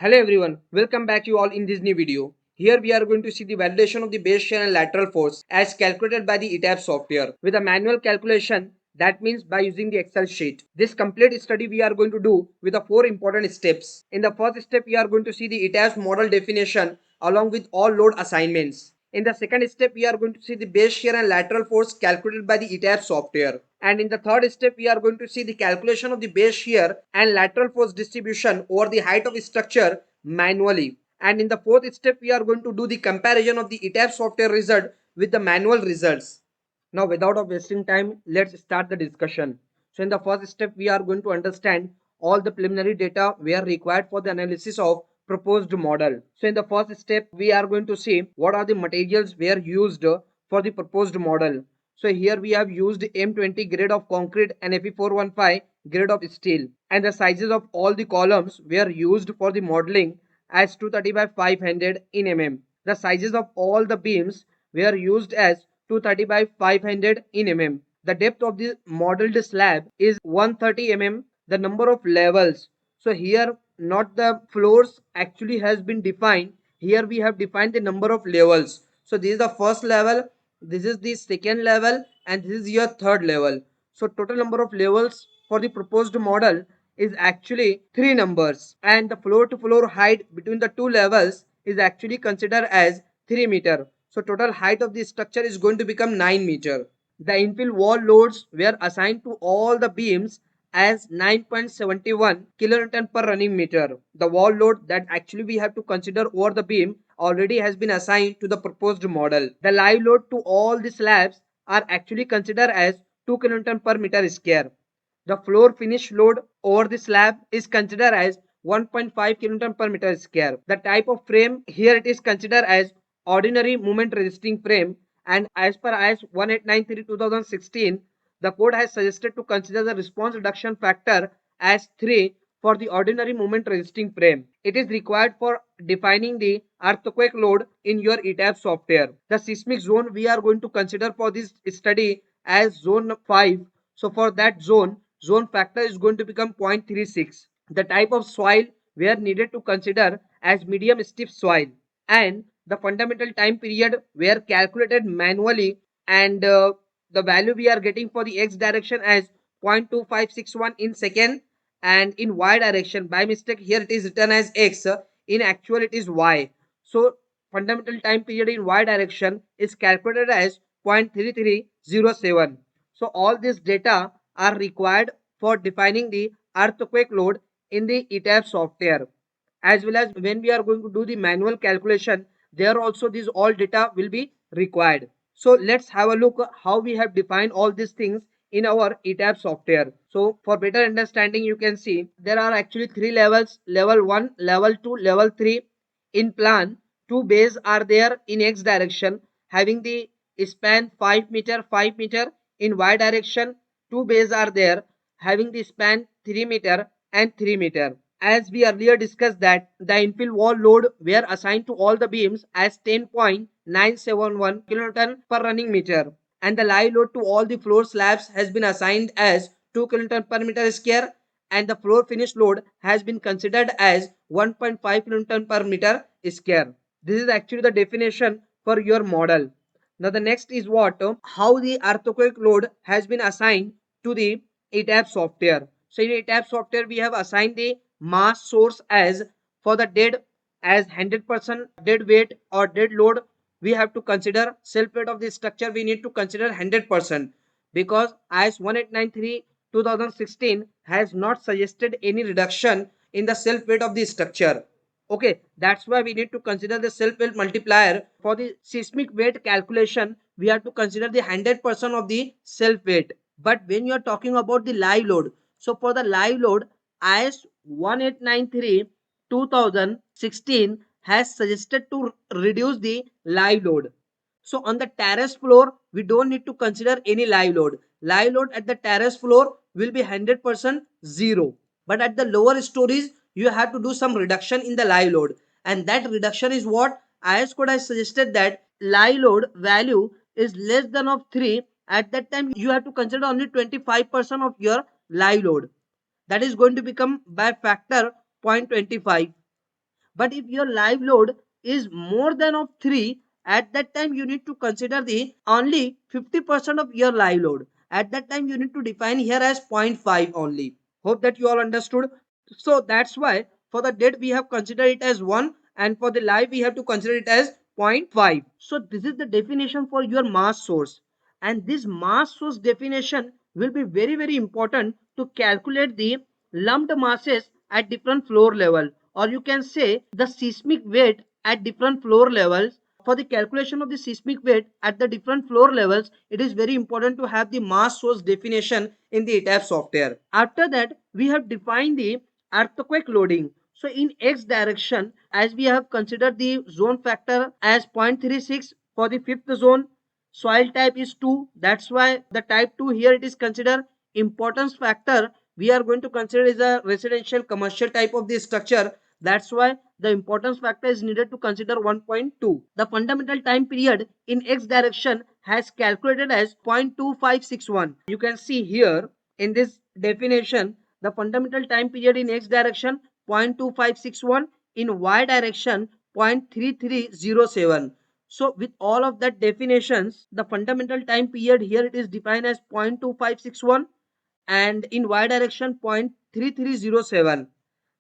Hello everyone, welcome back you all in this new video. Here we are going to see the validation of the base shear and lateral force as calculated by the ETAP software with a manual calculation, that means by using the Excel sheet. This complete study we are going to do with the 4 important steps. In the first step we are going to see the ETAP's model definition along with all load assignments. In the second step we are going to see the base shear and lateral force calculated by the ETAP software. And in the third step, we are going to see the calculation of the base shear and lateral force distribution over the height of the structure manually. And in the fourth step, we are going to do the comparison of the ETAP software result with the manual results. Now, without wasting time, let's start the discussion. So, in the first step, we are going to understand all the preliminary data were required for the analysis of proposed model. So, in the first step, we are going to see what are the materials were used for the proposed model. So here we have used M20 grade of concrete and Fe415 grade of steel, and the sizes of all the columns were used for the modeling as 230 by 500 in mm. The sizes of all the beams were used as 230 by 500 in mm. The depth of the modeled slab is 130 mm. The number of levels. So here not the floors actually has been defined. Here we have defined the number of levels. So this is the first level, this is the second level, and this is your third level. So total number of levels for the proposed model is actually 3 numbers, and the floor to floor height between the two levels is actually considered as 3 meter. So total height of the structure is going to become 9 meter. The infill wall loads were assigned to all the beams as 9.71 kilonewton per running meter. The wall load that actually we have to consider over the beam already has been assigned to the proposed model. The live load to all the slabs are actually considered as 2 kilonewton per meter square. The floor finish load over the slab is considered as 1.5 kilonewton per meter square. The type of frame here it is considered as ordinary moment resisting frame, and as per IS 1893/2016, the code has suggested to consider the response reduction factor as 3 for the ordinary moment resisting frame. It is required for defining the earthquake load in your ETAP software. The seismic zone we are going to consider for this study as zone 5. So for that zone factor is going to become 0.36. The type of soil we are needed to consider as medium stiff soil, and the fundamental time period were calculated manually, and the value we are getting for the x direction as 0.2561 in second, and in y direction by mistake here it is written as x, in actual it is y. So fundamental time period in y direction is calculated as 0.3307. So all this data are required for defining the earthquake load in the ETAP software, as well as when we are going to do the manual calculation, there also these all data will be required. So let's have a look how we have defined all these things in our ETAP software. So for better understanding, you can see there are actually 3 levels: level 1, level 2, level 3. In plan, 2 bays are there in x direction having the span 5 meter 5 meter. In y direction, 2 bays are there having the span 3 meter and 3 meter. As we earlier discussed that the infill wall load were assigned to all the beams as 10.971 kilonewton per running meter, and the live load to all the floor slabs has been assigned as 2 kilonewton per meter square, and the floor finish load has been considered as 1.5 kilonewton per meter square. This is actually the definition for your model. Now the next is what how the earthquake load has been assigned to the ETAP software. So in ETAP software we have assigned the mass source as for the dead as 100% dead weight or dead load. We have to consider self weight of the structure, we need to consider 100%, because IS 1893/2016 has not suggested any reduction in the self weight of the structure. Okay, that's why we need to consider the self weight multiplier. For the seismic weight calculation, we have to consider the 100% of the self weight. But when you are talking about the live load, so for the live load, IS 1893/2016 has suggested to reduce the live load. So on the terrace floor, we don't need to consider any live load. Live load at the terrace floor will be 100% zero. But at the lower stories, you have to do some reduction in the live load. And that reduction is what IS code has suggested, that live load value is less than of 3. At that time, you have to consider only 25% of your live load. That is going to become by factor 0.25. But if your live load is more than of 3, at that time you need to consider the only 50% of your live load. At that time you need to define here as 0.5 only. Hope that you all understood. So that's why for the dead we have considered it as 1, and for the live we have to consider it as 0.5. So this is the definition for your mass source, and this mass source definition will be very important to calculate the lumped masses at different floor level, or you can say the seismic weight at different floor levels. For the calculation of the seismic weight at the different floor levels, it is very important to have the mass source definition in the ETAP software. After that, we have defined the earthquake loading. So in X direction, as we have considered the zone factor as 0.36 for the fifth zone, soil type is 2. That's why the type 2 here it is considered. Importance factor we are going to consider is a residential commercial type of the structure. That's why the importance factor is needed to consider 1.2. The fundamental time period in X direction has calculated as 0.2561. You can see here in this definition the fundamental time period in X direction 0.2561, in Y direction 0.3307. So with all of that definitions, the fundamental time period here it is defined as 0.2561, and in Y direction 0.3307.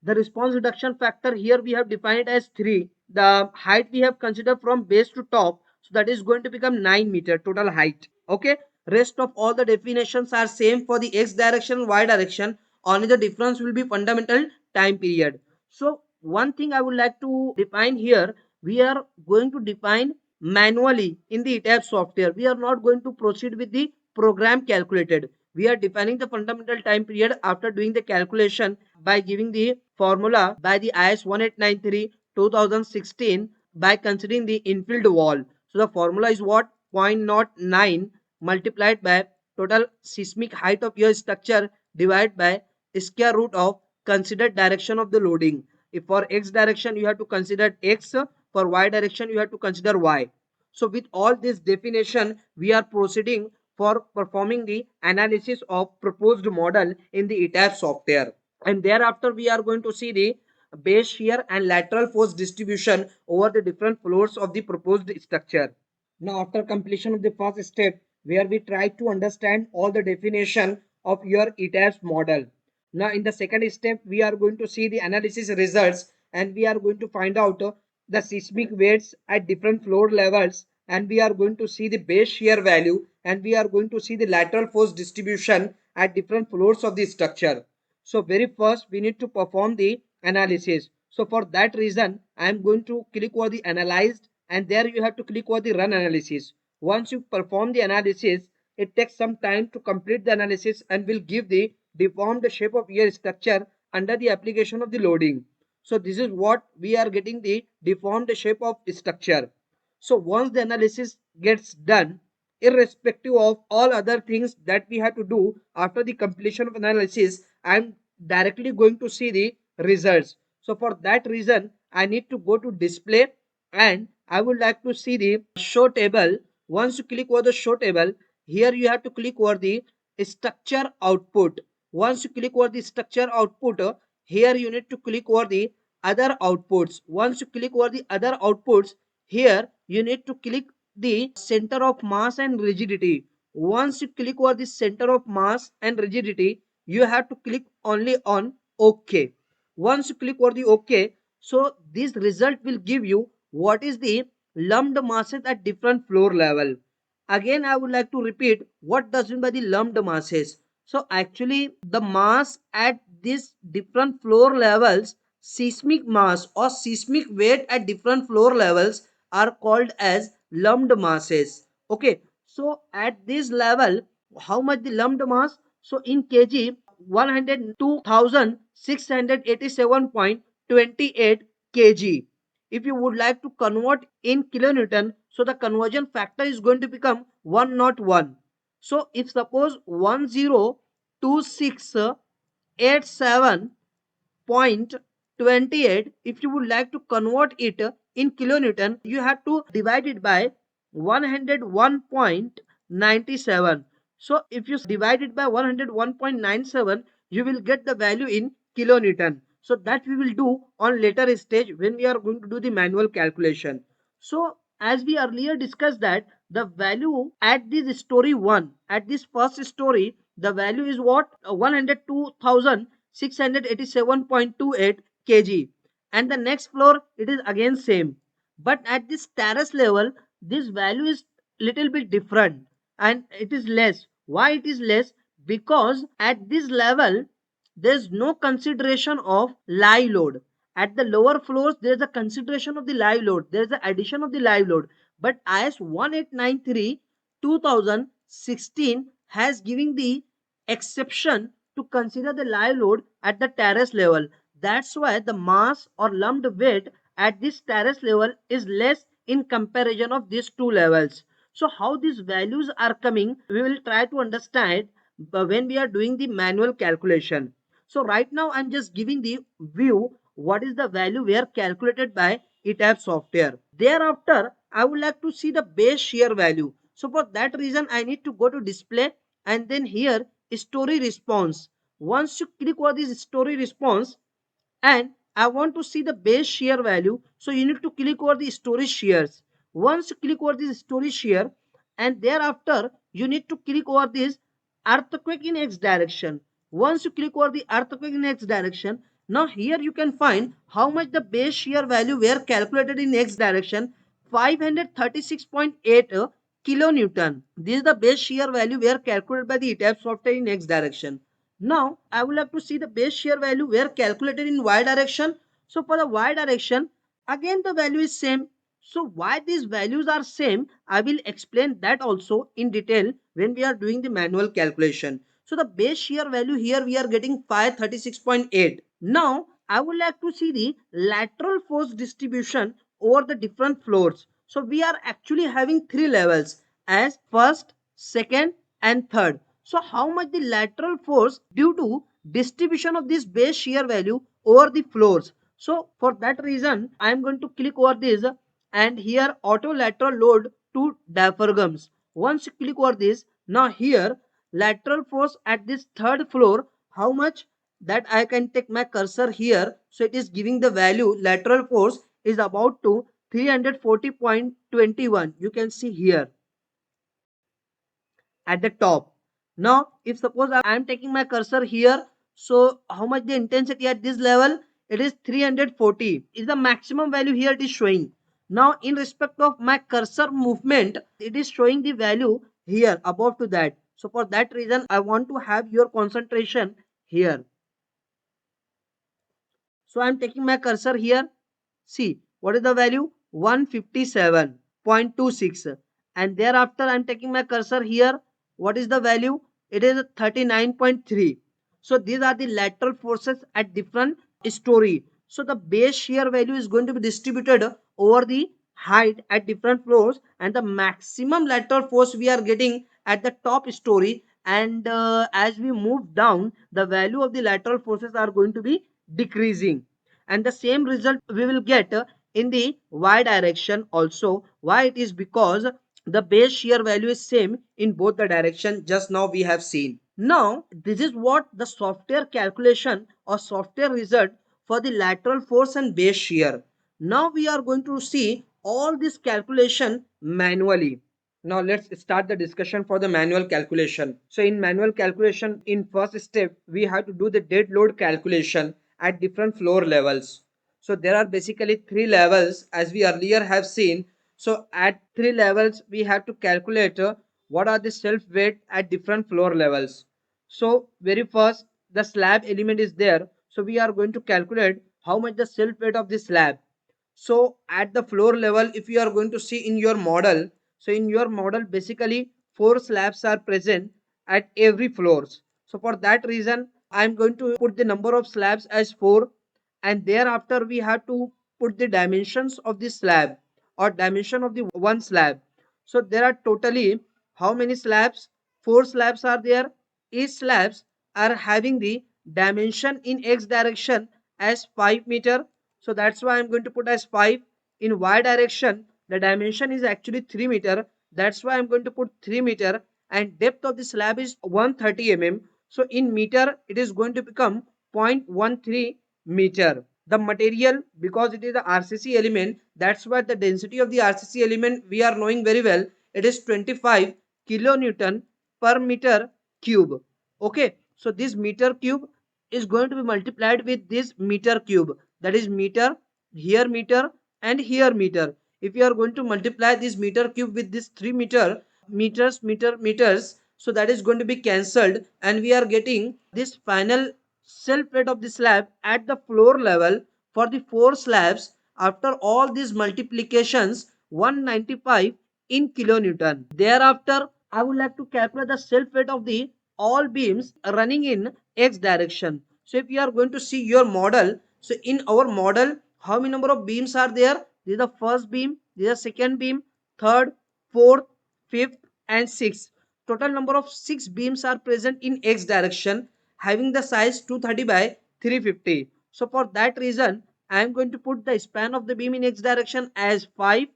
The response reduction factor here we have defined it as 3. The height we have considered from base to top, so that is going to become 9 meter total height. Okay, rest of all the definitions are same for the X direction and Y direction, only the difference will be fundamental time period. So one thing I would like to define here, we are going to define manually in the ETAP software. We are not going to proceed with the program calculated. We are defining the fundamental time period after doing the calculation by giving the formula by the IS 1893 2016 by considering the infilled wall. So the formula is what? 0.09 multiplied by total seismic height of your structure divided by square root of considered direction of the loading. If for X direction you have to consider X, for Y direction you have to consider Y. So with all this definition, we are proceeding for performing the analysis of proposed model in the ETAP software. And thereafter we are going to see the base shear and lateral force distribution over the different floors of the proposed structure. Now after completion of the first step, where we try to understand all the definition of your ETAP model. Now in the second step, we are going to see the analysis results, and we are going to find out the seismic weights at different floor levels, and we are going to see the base shear value, and we are going to see the lateral force distribution at different floors of the structure. So very first we need to perform the analysis. So for that reason I am going to click over the analyzed, and there you have to click over the run analysis. Once you perform the analysis, it takes some time to complete the analysis and will give the deformed shape of your structure under the application of the loading. So this is what we are getting, the deformed shape of structure. So once the analysis gets done, irrespective of all other things that we have to do after the completion of analysis, I am directly going to see the results. So for that reason, I need to go to display, and I would like to see the show table. Once you click over the show table, here you have to click over the structure output. Once you click over the structure output, here you need to click over the other outputs. Once you click over the other outputs, here you need to click the center of mass and rigidity. Once you click over the center of mass and rigidity, you have to click only on OK. Once you click over the OK, so this result will give you what is the lumped masses at different floor level. Again, I would like to repeat what does mean by the lumped masses. So actually the mass at these different floor levels, seismic mass or seismic weight at different floor levels are called as lumped masses. Okay, so at this level, how much the lumped mass? So in kg, 102,687.28 kg. If you would like to convert in kilonewton, so the conversion factor is going to become 101. So if suppose 102687.28, if you would like to convert it in kilonewton, you have to divide it by 101.97. So if you divide it by 101.97, you will get the value in kilonewton. So that we will do on later stage when we are going to do the manual calculation. So as we earlier discussed that the value at this story 1, at this first story, the value is what? 102,687.28 kg, and the next floor it is again same, but at this terrace level this value is little bit different and it is less. Why it is less? Because at this level there is no consideration of live load. At the lower floors there is a consideration of the live load, there is the addition of the live load, but IS 1893 2016 has given the exception to consider the live load at the terrace level. That's why the mass or lumped weight at this terrace level is less in comparison of these two levels. So how these values are coming, we will try to understand when we are doing the manual calculation. So right now I'm just giving the view what is the value where calculated by ETAP software. Thereafter I would like to see the base shear value. So for that reason I need to go to display and then here story response. Once you click on this story response and I want to see the base shear value, so you need to click over the story shears. Once you click over this story shear and thereafter you need to click over this earthquake in x direction. Once you click over the earthquake in x direction, now here you can find how much the base shear value were calculated in x direction, 536.8 kilonewton. This is the base shear value were calculated by the ETAP software in x direction. Now I would like to see the base shear value were calculated in y direction. So for the y direction again the value is same. So why these values are same, I will explain that also in detail when we are doing the manual calculation. So the base shear value here we are getting 536.8. Now I would like to see the lateral force distribution over the different floors. So we are actually having three levels as first, second and third. So how much the lateral force due to distribution of this base shear value over the floors. So for that reason I am going to click over this and here auto lateral load to diaphragms. Once you click over this, now here lateral force at this third floor, how much that I can take my cursor here. So it is giving the value lateral force is about to 340.21. You can see here at the top. Now if suppose I am taking my cursor here, so how much the intensity at this level? It is 340 is the maximum value here it is showing. Now in respect of my cursor movement it is showing the value here above to that. So for that reason I want to have your concentration here. So I am taking my cursor here. See what is the value? 157.26, and thereafter I am taking my cursor here. What is the value? It is 39.3. So these are the lateral forces at different story. So the base shear value is going to be distributed over the height at different floors, and the maximum lateral force we are getting at the top story, and as we move down the value of the lateral forces are going to be decreasing, and the same result we will get in the y direction also. Why? It is because the base shear value is same in both the direction just now we have seen. Now this is what the software calculation or software result for the lateral force and base shear. Now we are going to see all this calculation manually. Now let's start the discussion for the manual calculation. So in manual calculation, in first step we have to do the dead load calculation at different floor levels. So there are basically three levels as we earlier have seen. So at three levels we have to calculate what are the self weight at different floor levels. So very first the slab element is there. So we are going to calculate how much the self weight of the slab. So at the floor level if you are going to see in your model, so in your model basically four slabs are present at every floors. So for that reason I am going to put the number of slabs as 4, and thereafter we have to put the dimensions of the slab or dimension of the one slab. So there are totally how many slabs? 4 slabs are there. Each slabs are having the dimension in x direction as 5 meter. So that's why I'm going to put as 5. In y direction the dimension is actually 3 meter. That's why I'm going to put 3 meter, and depth of the slab is 130 mm. So in meter it is going to become 0.13 meter. The material, because it is the RCC element, that's why the density of the RCC element we are knowing very well. It is 25 kilonewton per meter cube. Okay, so this meter cube is going to be multiplied with this meter cube. That is meter, here meter, and here meter. If you are going to multiply this meter cube with this 3 meters, so that is going to be cancelled, and we are getting this final self weight of the slab at the floor level for the 4 slabs. After all these multiplications, 195 in kilonewton. Thereafter, I would like to calculate the self weight of the all beams running in x direction. So if you are going to see your model, so in our model, how many number of beams are there? This is the first beam, this is the second beam, third, fourth, fifth, and sixth. Total number of 6 beams are present in x direction, having the size 230 by 350. So for that reason, I am going to put the span of the beam in x direction as 5,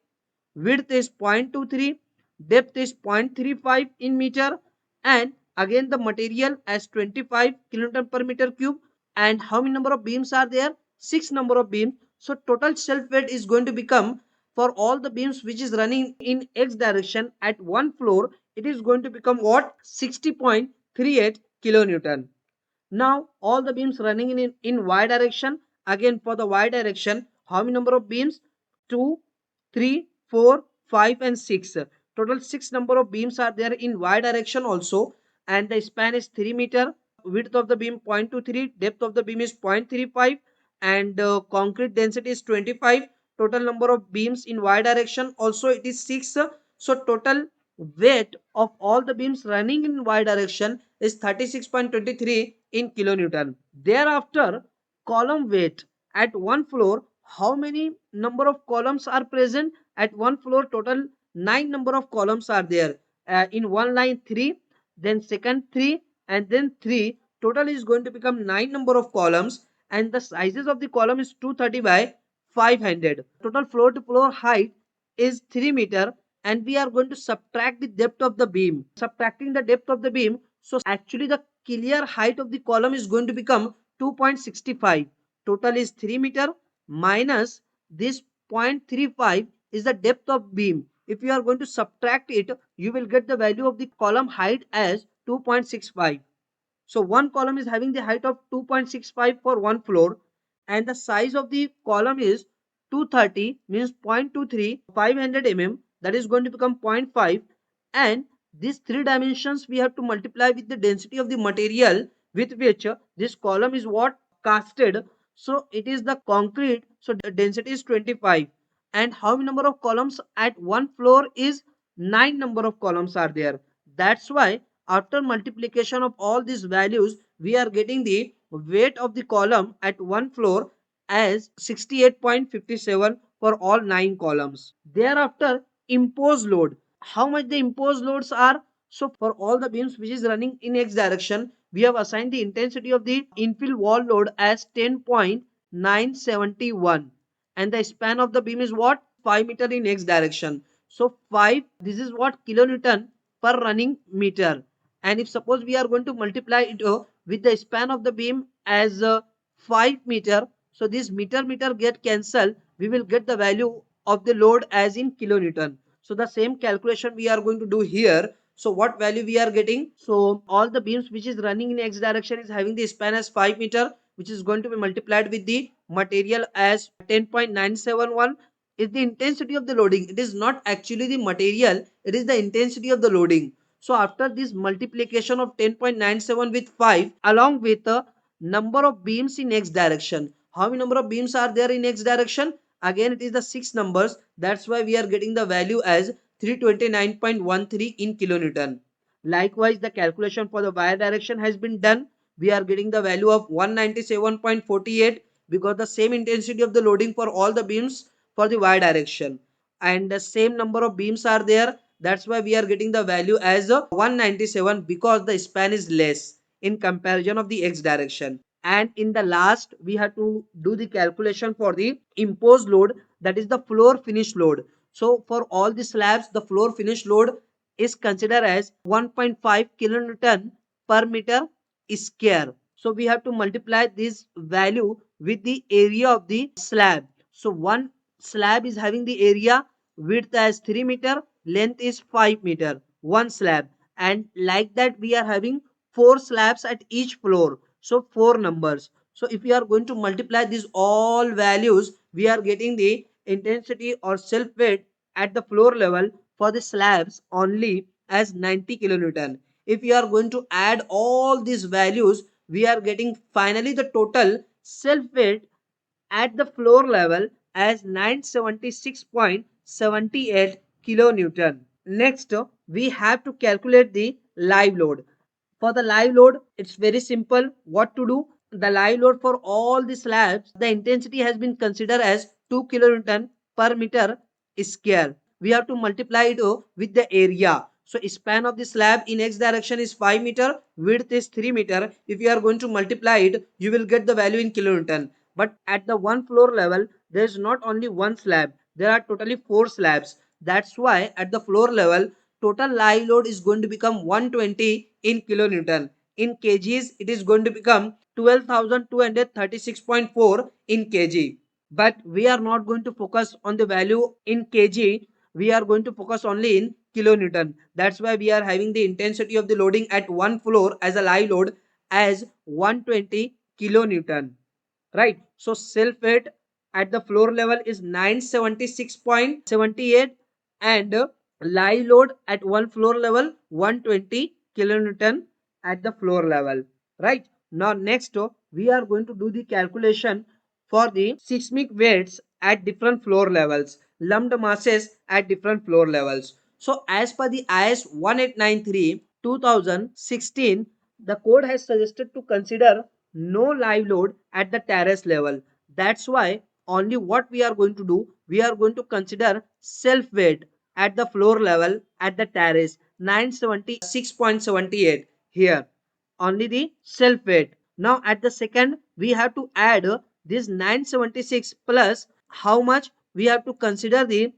width is 0.23, depth is 0.35 in meter, and again the material as 25 kilonewton per meter cube. And how many number of beams are there? 6 number of beams. So total self weight is going to become, for all the beams which is running in x direction at one floor, it is going to become what? 60.38 kilonewton. Now all the beams running in y direction. Again for the y direction, how many number of beams? 2, 3, 4, 5, and 6. Total 6 number of beams are there in y direction also, and the span is 3 meter. Width of the beam 0.23, depth of the beam is 0.35, and concrete density is 25. Total number of beams in y direction also it is 6. So total weight of all the beams running in y direction is 36.23 in kilonewton. Thereafter, column weight at one floor, how many number of columns are present at one floor? Total 9 number of columns are there. In one line 3, then second 3, and then 3. Total is going to become 9 number of columns, and the sizes of the column is 230 by 500. Total floor to floor height is 3 meter, and we are going to subtract the depth of the beam. Subtracting the depth of the beam, so actually the clear height of the column is going to become 2.65. Total is 3 meter minus this 0.35 is the depth of beam. If you are going to subtract it, you will get the value of the column height as 2.65. So one column is having the height of 2.65 for one floor, and the size of the column is 230, means 0.23, 500 mm, that is going to become 0.5. And these 3 dimensions we have to multiply with the density of the material with which this column is what? Casted. So it is the concrete, so the density is 25. And how many number of columns at one floor is 9 number of columns are there. That's why after multiplication of all these values, we are getting the weight of the column at one floor as 68.57 for all 9 columns. Thereafter, imposed load. How much the imposed loads are? So for all the beams which is running in x direction, we have assigned the intensity of the infill wall load as 10.971, and the span of the beam is what? 5 meter in x direction. So 5, this is what? Kilonewton per running meter. And if suppose we are going to multiply it with the span of the beam as 5 meter, so this meter get cancelled, we will get the value of the load as in kilonewton. So the same calculation we are going to do here. So what value we are getting? So all the beams which is running in x direction is having the span as 5 meter, which is going to be multiplied with the material as 10.971 is the intensity of the loading. It is not actually the material, it is the intensity of the loading. So after this multiplication of 10.97 with 5 along with the number of beams in x direction, how many number of beams are there in x direction? Again it is the 6 numbers. That's why we are getting the value as 329.13 in kilonewton. Likewise, the calculation for the y direction has been done. We are getting the value of 197.48 because the same intensity of the loading for all the beams for the y direction, and the same number of beams are there. That's why we are getting the value as 197 because the span is less in comparison of the x direction. And in the last, we have to do the calculation for the imposed load, that is the floor finish load. So for all the slabs, the floor finish load is considered as 1.5 kilonewton per meter square. So we have to multiply this value with the area of the slab. So one slab is having the area width as 3 meter, length is 5 meter, one slab. And like that we are having 4 slabs at each floor. So 4 numbers. So if we are going to multiply these all values, we are getting the intensity or self weight at the floor level for the slabs only as 90 kilonewton. If we are going to add all these values, we are getting finally the total self weight at the floor level as 976.78 kilonewton. Next, we have to calculate the live load. For the live load, it's very simple. What to do? The live load for all the slabs, the intensity has been considered as 2 kilonewton per meter square. We have to multiply it with the area. So span of the slab in x direction is 5 meter, width is 3 meter. If you are going to multiply it, you will get the value in kilonewton. But at the one floor level, there is not only one slab, there are totally 4 slabs. That's why at the floor level, total live load is going to become 120 in kilonewton. In kgs, it is going to become 12,236.4 in kg. But we are not going to focus on the value in kg. We are going to focus only in kilonewton. That's why we are having the intensity of the loading at one floor as a live load as 120 kilonewton. Right. So self weight at the floor level is 976.78 and live load at one floor level 120 kilonewton at the floor level. Right. Now next we are going to do the calculation for the seismic weights at different floor levels, lumped masses at different floor levels. So as per the IS 1893 2016, the code has suggested to consider no live load at the terrace level. That's why only what we are going to do, we are going to consider self weight at the floor level at the terrace 976.78 here, only the self weight. Now at the second we have to add this 976 plus how much we have to consider the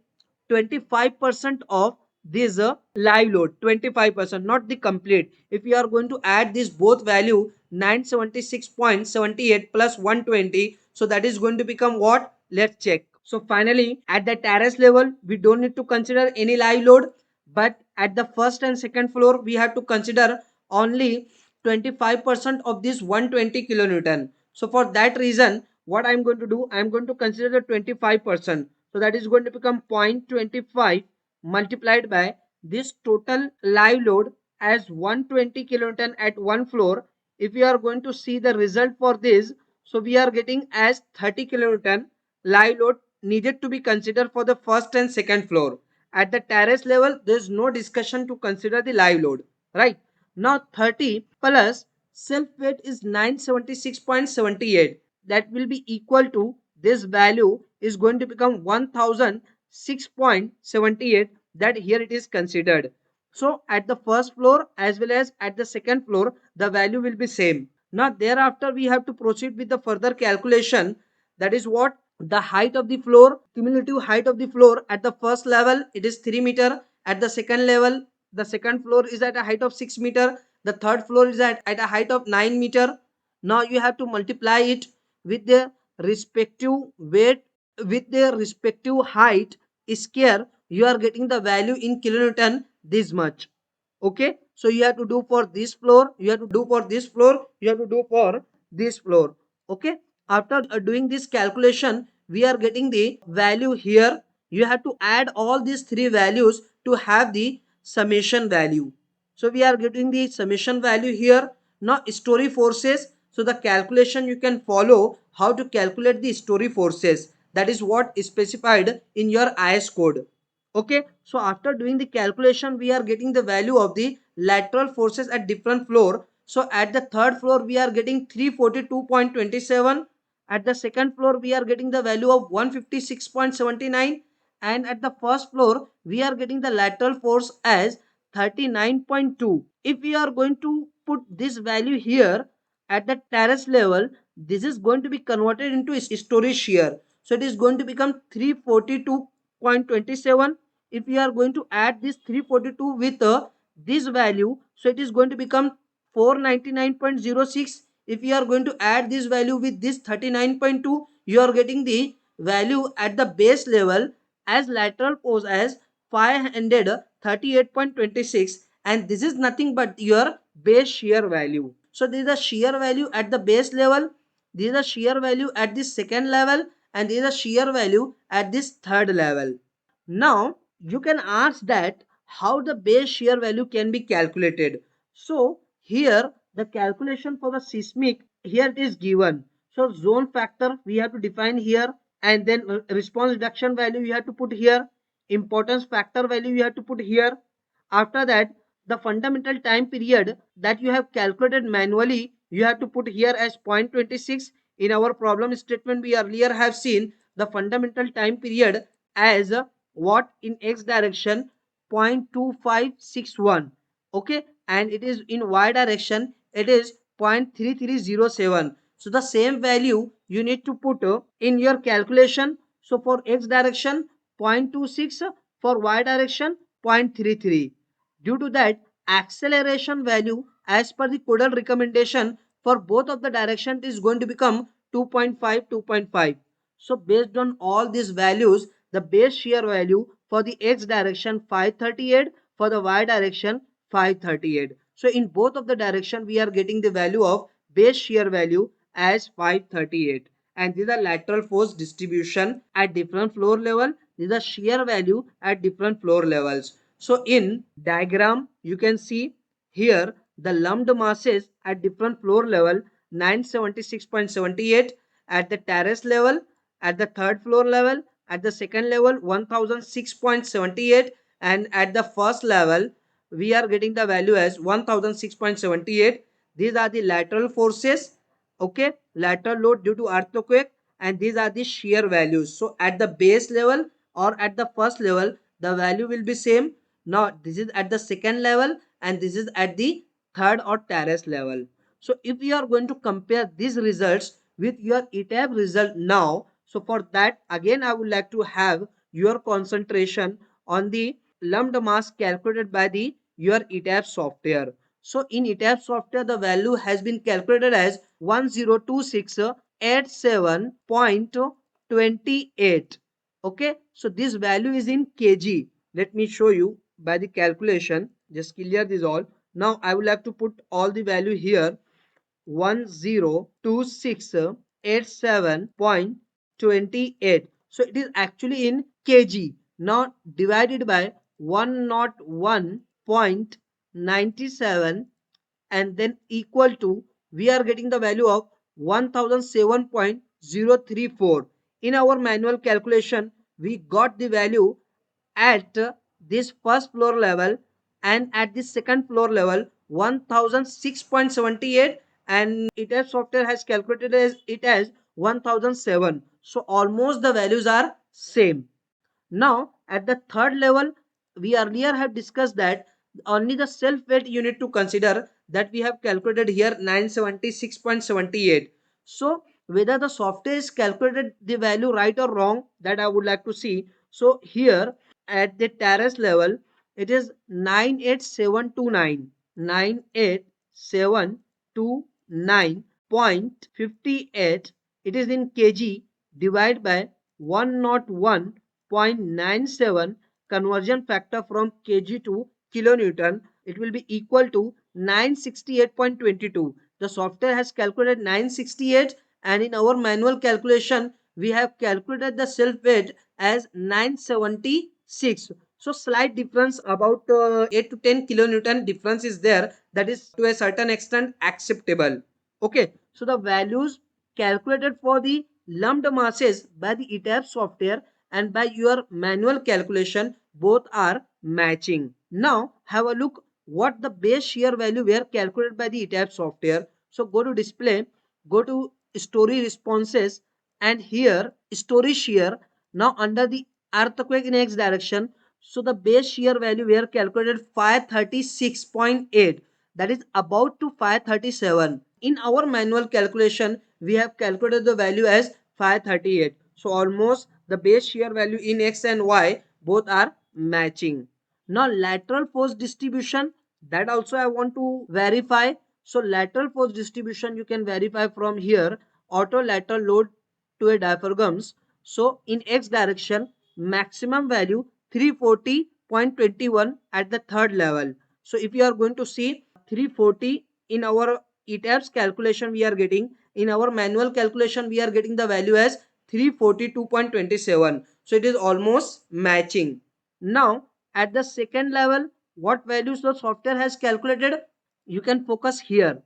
25% of this live load, 25%, not the complete. If you are going to add this both value 976.78 plus 120, so that is going to become what? Let's check. So finally at the terrace level we don't need to consider any live load, but at the first and second floor we have to consider only 25% of this 120 kilonewton. So for that reason what I'm going to do, I'm going to consider the 25%. So that is going to become 0.25 multiplied by this total live load as 120 kilonewton at one floor. If we are going to see the result for this, so we are getting as 30 kilonewton live load needed to be considered for the first and second floor. At the terrace level, there is no discussion to consider the live load, right? Now 30 plus self weight is 976.78. That will be equal to this value is going to become 1006.78, that here it is considered. So at the first floor as well as at the second floor, the value will be same. Now thereafter we have to proceed with the further calculation. That is what? The height of the floor, cumulative height of the floor at the first level it is 3 meter. At the second level, the second floor is at a height of 6 meter. The third floor is at a height of 9 meter. Now you have to multiply it with their respective weight, with their respective height square. You are getting the value in kilonewton this much. Okay, so you have to do for this floor, you have to do for this floor, you have to do for this floor. Okay, after doing this calculation we are getting the value here. You have to add all these three values to have the summation value. So we are getting the summation value here. Now story forces, so the calculation you can follow how to calculate the story forces. That is what is specified in your IS code. Okay, so after doing the calculation we are getting the value of the lateral forces at different floor. So at the third floor we are getting 342.27. At the second floor we are getting the value of 156.79, and at the first floor we are getting the lateral force as 39.2. If we are going to put this value here at the terrace level, this is going to be converted into story shear. So it is going to become 342.27. If we are going to add this 342 with this value, so it is going to become 499.06. if you are going to add this value with this 39.2, you are getting the value at the base level as lateral force as 538.26, and this is nothing but your base shear value. So this is the shear value at the base level, this is the shear value at this second level, and this is the shear value at this third level. Now you can ask that how the base shear value can be calculated. So here the calculation for the seismic, here it is given. So zone factor we have to define here, and then response reduction value you have to put here, importance factor value you have to put here. After that, the fundamental time period that you have calculated manually you have to put here as 0.26. In our problem statement we earlier have seen the fundamental time period as what in x direction 0.2561, okay, and it is in y direction it is 0.3307. So the same value you need to put in your calculation. So for x direction 0.26, for y direction 0.33. Due to that, acceleration value as per the codal recommendation for both of the direction is going to become 2.5, 2.5. So based on all these values, the base shear value for the x direction 538, for the y direction 538. So in both of the direction we are getting the value of base shear value as 538. And this is the lateral force distribution at different floor level. This is the shear value at different floor levels. So in diagram you can see here the lumped masses at different floor level 976.78, at the terrace level, at the third floor level, at the second level 1006.78, and at the first level we are getting the value as 1006.78. These are the lateral forces, okay, lateral load due to earthquake, and these are the shear values. So at the base level or at the first level the value will be same. Now this is at the second level and this is at the third or terrace level. So if you are going to compare these results with your ETAB result now, so for that again I would like to have your concentration on the lumped mass calculated by the your ETAB software. So in ETAB software the value has been calculated as 102687.28. Okay, so this value is in kg. Let me show you by the calculation. Just clear this all. Now I will have to put all the value here. 102687.28. So it is actually in kg. Now divided by 101.97 and then equal to, we are getting the value of 1007.034. In our manual calculation we got the value at this first floor level and at this second floor level 1006.78, and ETAB software has calculated as it as 1007. So almost the values are same. Now at the third level we earlier have discussed that only the self weight you need to consider, that we have calculated here 976.78. So whether the software is calculated the value right or wrong, that I would like to see. So here at the terrace level it is 98729, 98729.58. it is in kg, divided by 101.97, conversion factor from kg to kilonewton, it will be equal to 968.22. The software has calculated 968 and in our manual calculation we have calculated the self weight as 976. So slight difference, about 8 to 10 kilonewton difference is there, that is to a certain extent acceptable. Okay, so the values calculated for the lumped masses by the ETAB software and by your manual calculation both are matching. Now have a look what the base shear value were calculated by the ETAB software. So go to display, go to story responses, and here story shear. Now under the earthquake in x direction, so the base shear value were calculated 536.8, that is about to 537. In our manual calculation we have calculated the value as 538. So almost the base shear value in x and y both are matching. Now lateral force distribution, that also I want to verify. So lateral force distribution you can verify from here. Auto lateral load to a diaphragms. So in x direction, maximum value 340.21 at the third level. So if you are going to see 340 in our ETABS calculation, we are getting, in our manual calculation we are getting the value as 342.27. So it is almost matching. Now at the second level, what values the software has calculated, you can focus here.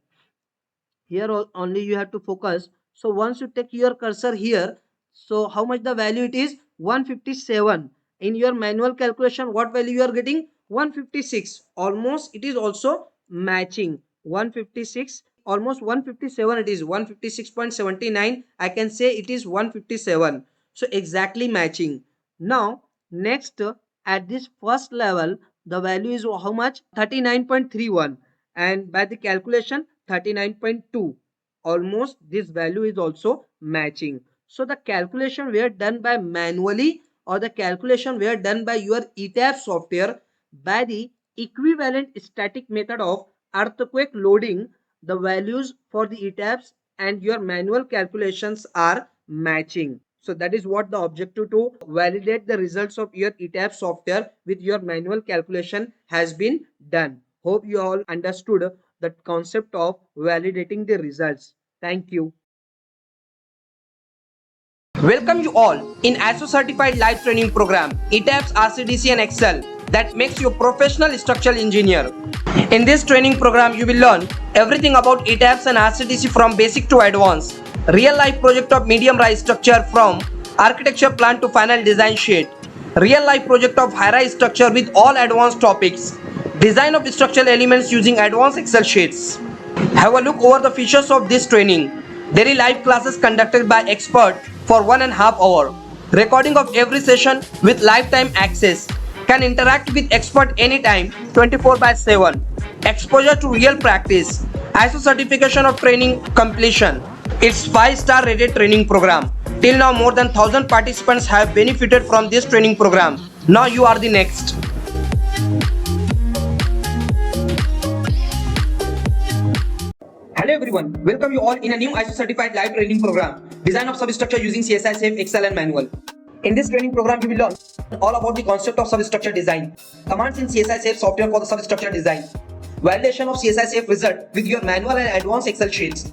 Here only you have to focus. So once you take your cursor here, so how much the value it is? 157. In your manual calculation, what value you are getting? 156. Almost it is also matching. 156, almost 157 it is. 156.79. I can say it is 157. So exactly matching. Now next, at this first level, the value is how much? 39.31, and by the calculation 39.2. Almost this value is also matching. So the calculation were done by manually, or the calculation were done by your ETABS software by the equivalent static method of earthquake loading. The values for the ETABS and your manual calculations are matching. So that is what the objective to validate the results of your ETABS software with your manual calculation has been done. Hope you all understood the concept of validating the results. Thank you. Welcome you all in ISO certified live training program ETABS, RCDC and Excel that makes you professional structural engineer. In this training program you will learn everything about ETABS and RCDC from basic to advanced, real life project of medium rise structure from architecture plan to final design sheet, real life project of high rise structure with all advanced topics, design of structural elements using advanced Excel sheets. Have a look over the features of this training. Daily live classes conducted by expert for 1.5 hours. Recording of every session with lifetime access. Can interact with expert anytime, 24/7. Exposure to real practice. ISO certification of training completion. It's 5-star rated training program. Till now more than 1,000 participants have benefited from this training program. Now you are the next. Hello everyone, welcome you all in a new ISO certified live training program, design of substructure using CSI Safe, Excel and manual. In this training program you will learn all about the concept of substructure design, commands in CSI Safe software for the substructure design, validation of CSI Safe result with your manual and advanced Excel sheets.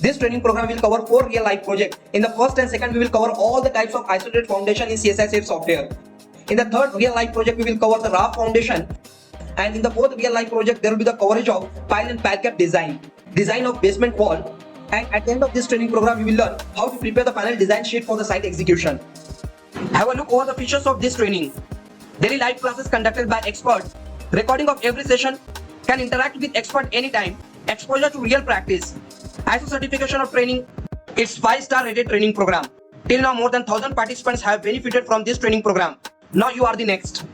This training program will cover 4 real life projects. In the first and second we will cover all the types of isolated foundation in CSI Safe software. In the third real life project we will cover the raft foundation, and in the fourth real life project there will be the coverage of pile and pile cap design of basement wall, and at the end of this training program you will learn how to prepare the final design sheet for the site execution. Have a look over the features of this training. Daily live classes conducted by expert. Recording of every session. Can interact with expert anytime. Exposure to real practice. ISO certification of training. It's 5-star rated training program. Till now more than 1,000 participants have benefited from this training program. Now you are the next.